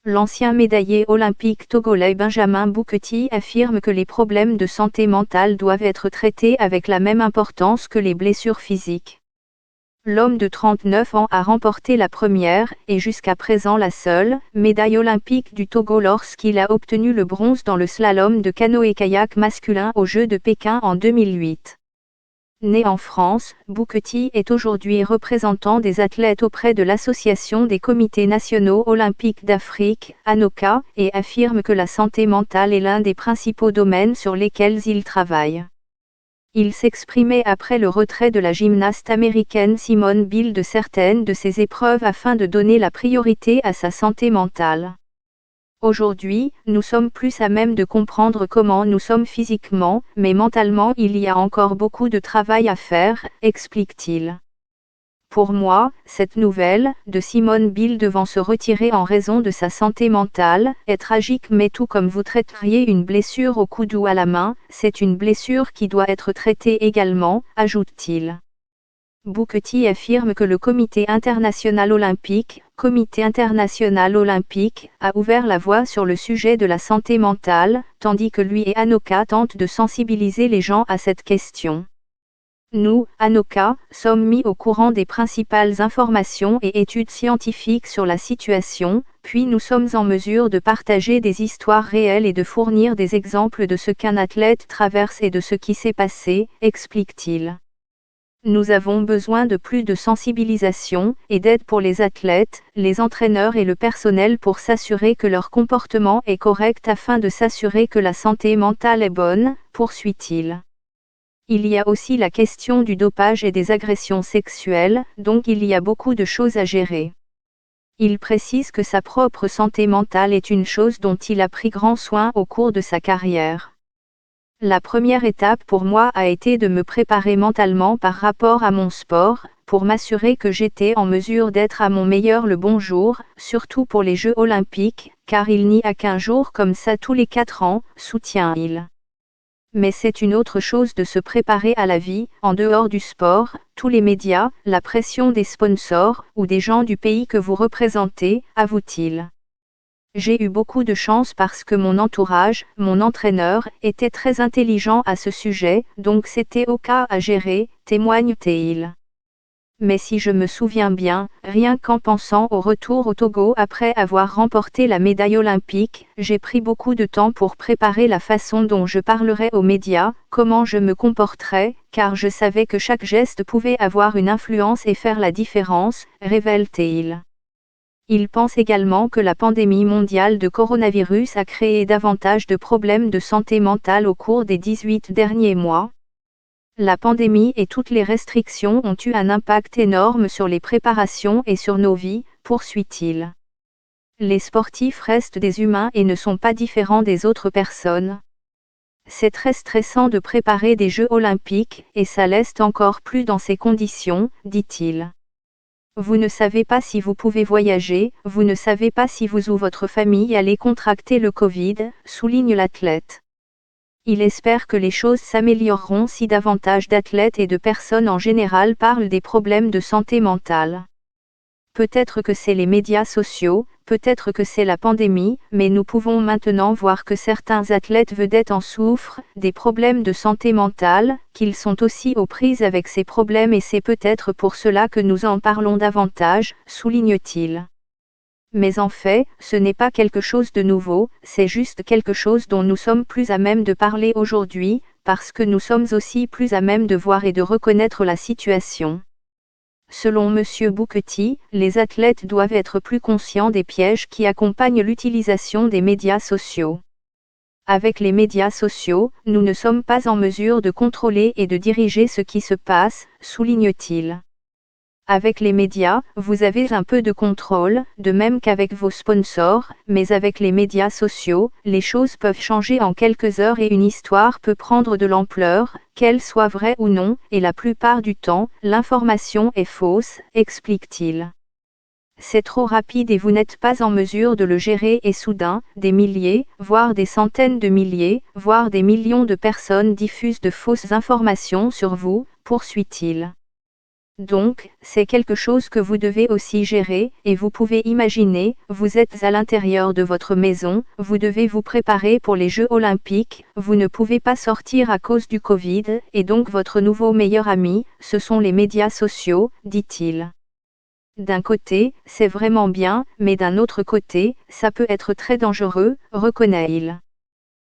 L'ancien médaillé olympique togolais Benjamin Bouquetil affirme que les problèmes de santé mentale doivent être traités avec la même importance que les blessures physiques. L'homme de 39 ans a remporté la première, et jusqu'à présent la seule, médaille olympique du Togo lorsqu'il a obtenu le bronze dans le slalom de canoë-kayak masculin aux Jeux de Pékin en 2008. Né en France, Bouquetil est aujourd'hui représentant des athlètes auprès de l'Association des comités nationaux olympiques d'Afrique, ANOCA, et affirme que la santé mentale est l'un des principaux domaines sur lesquels il travaille. Il s'exprimait après le retrait de la gymnaste américaine Simone Biles de certaines de ses épreuves afin de donner la priorité à sa santé mentale. Aujourd'hui, nous sommes plus à même de comprendre comment nous sommes physiquement, mais mentalement il y a encore beaucoup de travail à faire, explique-t-il. Pour moi, cette nouvelle, de Simone Biles devant se retirer en raison de sa santé mentale, est tragique mais tout comme vous traiteriez une blessure au coude ou à la main, c'est une blessure qui doit être traitée également, ajoute-t-il. Bouquetil affirme que le Comité international olympique, a ouvert la voie sur le sujet de la santé mentale, tandis que lui et ANOCA tentent de sensibiliser les gens à cette question. Nous, ANOCA, sommes mis au courant des principales informations et études scientifiques sur la situation, puis nous sommes en mesure de partager des histoires réelles et de fournir des exemples de ce qu'un athlète traverse et de ce qui s'est passé, explique-t-il. Nous avons besoin de plus de sensibilisation et d'aide pour les athlètes, les entraîneurs et le personnel pour s'assurer que leur comportement est correct afin de s'assurer que la santé mentale est bonne, poursuit-il. Il y a aussi la question du dopage et des agressions sexuelles, donc il y a beaucoup de choses à gérer. Il précise que sa propre santé mentale est une chose dont il a pris grand soin au cours de sa carrière. La première étape pour moi a été de me préparer mentalement par rapport à mon sport, pour m'assurer que j'étais en mesure d'être à mon meilleur le bon jour, surtout pour les Jeux olympiques, car il n'y a qu'un jour comme ça tous les 4 ans, soutient-il. Mais c'est une autre chose de se préparer à la vie, en dehors du sport, tous les médias, la pression des sponsors, ou des gens du pays que vous représentez, avoue-t-il. J'ai eu beaucoup de chance parce que mon entourage, mon entraîneur, était très intelligent à ce sujet, donc c'était au cas à gérer, témoigne-t-il. Mais si je me souviens bien, rien qu'en pensant au retour au Togo après avoir remporté la médaille olympique, j'ai pris beaucoup de temps pour préparer la façon dont je parlerais aux médias, comment je me comporterais, car je savais que chaque geste pouvait avoir une influence et faire la différence, révèle-t-il. Il pense également que la pandémie mondiale de coronavirus a créé davantage de problèmes de santé mentale au cours des 18 derniers mois. La pandémie et toutes les restrictions ont eu un impact énorme sur les préparations et sur nos vies, poursuit-il. Les sportifs restent des humains et ne sont pas différents des autres personnes. C'est très stressant de préparer des Jeux olympiques, et ça l'est encore plus dans ces conditions, dit-il. Vous ne savez pas si vous pouvez voyager, vous ne savez pas si vous ou votre famille allez contracter le Covid, souligne l'athlète. Il espère que les choses s'amélioreront si davantage d'athlètes et de personnes en général parlent des problèmes de santé mentale. Peut-être que c'est les médias sociaux, peut-être que c'est la pandémie, mais nous pouvons maintenant voir que certains athlètes vedettes en souffrent, des problèmes de santé mentale, qu'ils sont aussi aux prises avec ces problèmes et c'est peut-être pour cela que nous en parlons davantage, souligne-t-il. Mais en fait, ce n'est pas quelque chose de nouveau, c'est juste quelque chose dont nous sommes plus à même de parler aujourd'hui, parce que nous sommes aussi plus à même de voir et de reconnaître la situation. Selon M. Bouquetil, les athlètes doivent être plus conscients des pièges qui accompagnent l'utilisation des médias sociaux. Avec les médias sociaux, nous ne sommes pas en mesure de contrôler et de diriger ce qui se passe, souligne-t-il. Avec les médias, vous avez un peu de contrôle, de même qu'avec vos sponsors, mais avec les médias sociaux, les choses peuvent changer en quelques heures et une histoire peut prendre de l'ampleur, qu'elle soit vraie ou non, et la plupart du temps, l'information est fausse, explique-t-il. C'est trop rapide et vous n'êtes pas en mesure de le gérer et soudain, des milliers, voire des centaines de milliers, voire des millions de personnes diffusent de fausses informations sur vous, poursuit-il. Donc, c'est quelque chose que vous devez aussi gérer, et vous pouvez imaginer, vous êtes à l'intérieur de votre maison, vous devez vous préparer pour les Jeux Olympiques, vous ne pouvez pas sortir à cause du Covid, et donc votre nouveau meilleur ami, ce sont les médias sociaux, dit-il. D'un côté, c'est vraiment bien, mais d'un autre côté, ça peut être très dangereux, reconnaît-il.